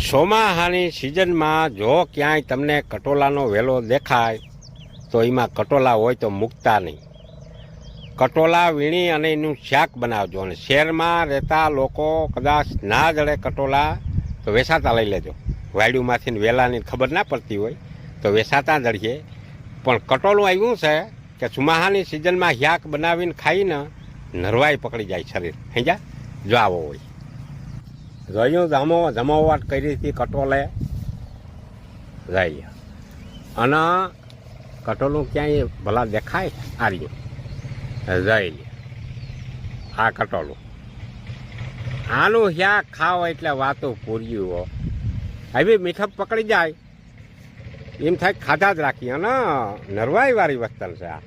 ચોમાસાની સિઝનમાં જો ક્યાંય તમને કટોલાનો વેલો દેખાય તો એમાં કટોલા હોય તો મૂકતા નહીં. કટોલા વીણી અને એનું શાક બનાવજો. અને શહેરમાં રહેતા લોકો કદાચ ના જડે કટોલા તો વેસાતા લઈ લેજો. વાયડુમાંથી વેલાની ખબર ના પડતી હોય તો વેસાતા જડીએ. પણ કટોલું આવ્યું છે કે ચોમાસાની સિઝનમાં શાક બનાવીને ખાઈને નરવાઈ પકડી જાય શરીર. સમજ્યા? જો આવો હોય રહ્યું જમાવટ કરી હતી કટોલે રહી. અને કટોલું ક્યાંય ભલા દેખાય આ રહ્યું રહી. આ કટોલું આનું શાક ખાવ એટલે વાતો પૂર્યું હો. આવી મીઠપ પકડી જાય એમ થાય ખાધા જ રાખીએ. અને નરવાઈ વાળી વસ્તુ છે આ.